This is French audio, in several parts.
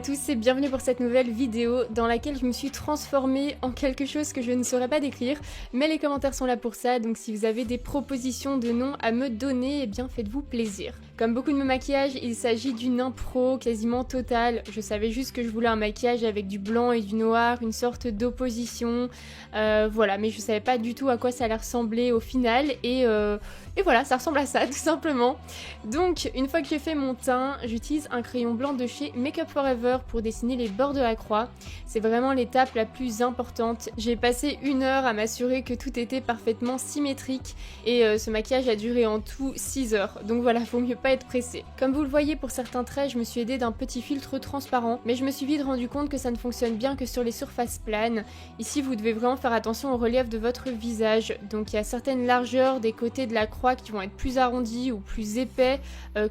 tous et bienvenue pour cette nouvelle vidéo dans laquelle je me suis transformée en quelque chose que je ne saurais pas décrire, mais les commentaires sont là pour ça, donc si vous avez des propositions de noms à me donner, eh bien faites-vous plaisir. Comme beaucoup de mes maquillages, il s'agit d'une impro quasiment totale. Je savais juste que je voulais un maquillage avec du blanc et du noir, une sorte d'opposition, voilà, mais je savais pas du tout à quoi ça allait ressembler au final, et voilà, ça ressemble à ça tout simplement. Donc une fois que j'ai fait mon teint, j'utilise un crayon blanc de chez Make Up For Ever pour dessiner les bords de la croix. C'est vraiment l'étape la plus importante. J'ai passé 1 heure à m'assurer que tout était parfaitement symétrique et ce maquillage a duré en tout 6 heures. Donc voilà, faut mieux pas être pressé. Comme vous le voyez, pour certains traits, je me suis aidée d'un petit filtre transparent, mais je me suis vite rendu compte que ça ne fonctionne bien que sur les surfaces planes. Ici, vous devez vraiment faire attention au relief de votre visage. Donc il y a certaines largeurs des côtés de la croix qui vont être plus arrondis ou plus épais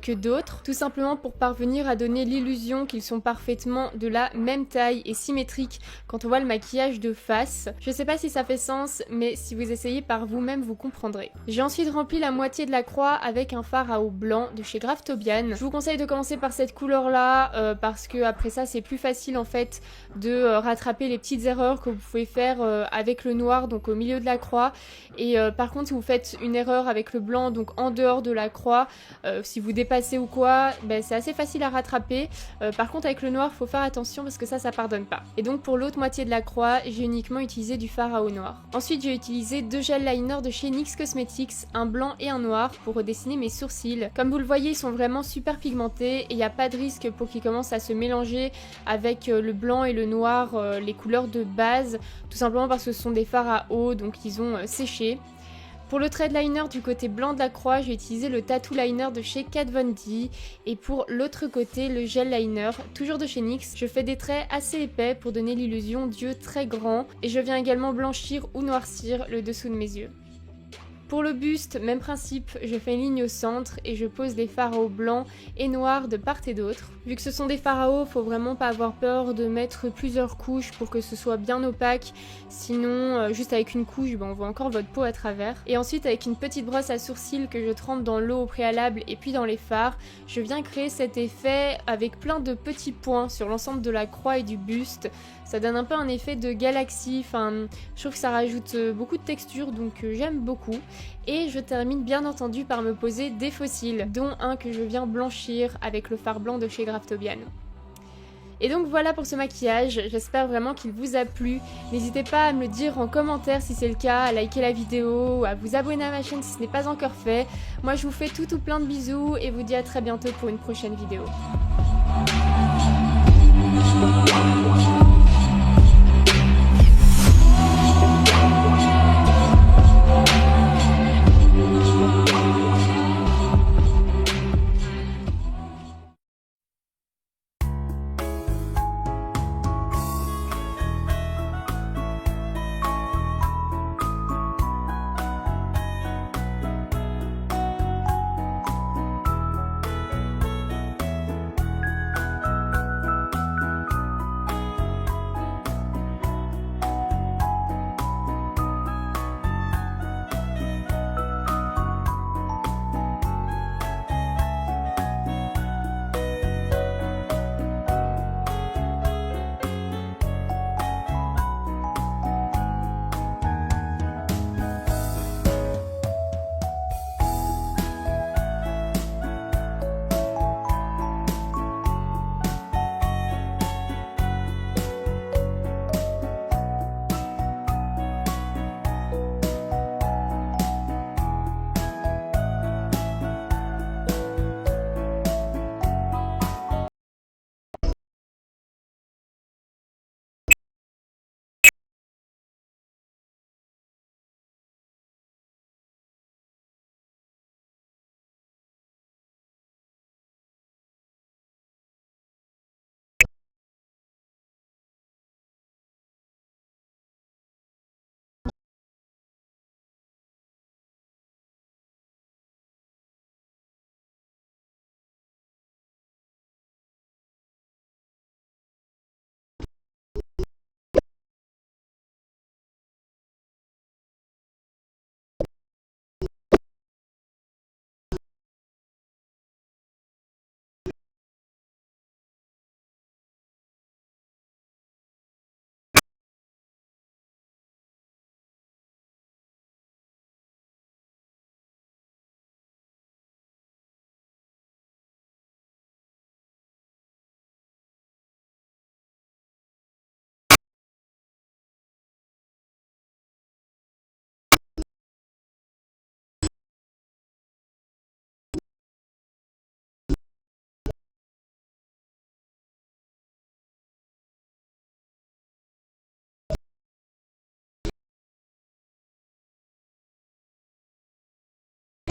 que d'autres, tout simplement pour parvenir à donner l'illusion qu'ils sont parfaitement de la même taille et symétriques quand on voit le maquillage de face. Je sais pas si ça fait sens, mais si vous essayez par vous-même, vous comprendrez. J'ai ensuite rempli la moitié de la croix avec un fard à eau blanc de chez Graftobian. Je vous conseille de commencer par cette couleur-là parce que après ça, c'est plus facile en fait de rattraper les petites erreurs que vous pouvez faire avec le noir, donc au milieu de la croix. Et par contre, si vous faites une erreur avec le blanc, donc en dehors de la croix, si vous dépassez ou quoi, ben, c'est assez facile à rattraper. Par contre, avec le noir, faut faire attention parce que ça pardonne pas. Et donc pour l'autre moitié de la croix, j'ai uniquement utilisé du fard à eau noir. Ensuite, j'ai utilisé 2 gel liners de chez NYX Cosmetics, un blanc et un noir, pour redessiner mes sourcils. Comme vous le voyez, ils sont vraiment super pigmentés et il n'y a pas de risque pour qu'ils commencent à se mélanger avec le blanc et le noir, les couleurs de base, tout simplement parce que ce sont des fards à eau, donc ils ont séché. Pour le thread liner du côté blanc de la croix, j'ai utilisé le tattoo liner de chez Kat Von D. Et pour l'autre côté, le gel liner, toujours de chez NYX. Je fais des traits assez épais pour donner l'illusion d'yeux très grands. Et je viens également blanchir ou noircir le dessous de mes yeux. Pour le buste, même principe, je fais une ligne au centre et je pose des fards à eau blancs et noirs de part et d'autre. Vu que ce sont des fards à eau, faut vraiment pas avoir peur de mettre plusieurs couches pour que ce soit bien opaque, sinon juste avec une couche, on voit encore votre peau à travers. Et ensuite avec une petite brosse à sourcils que je trempe dans l'eau au préalable et puis dans les fards, je viens créer cet effet avec plein de petits points sur l'ensemble de la croix et du buste. Ça donne un peu un effet de galaxie, je trouve que ça rajoute beaucoup de texture, donc j'aime beaucoup. Et je termine bien entendu par me poser des faux cils, dont un que je viens blanchir avec le fard blanc de chez Graftobian. Et donc voilà pour ce maquillage, j'espère vraiment qu'il vous a plu. N'hésitez pas à me le dire en commentaire si c'est le cas, à liker la vidéo, à vous abonner à ma chaîne si ce n'est pas encore fait. Moi je vous fais tout plein de bisous et vous dis à très bientôt pour une prochaine vidéo.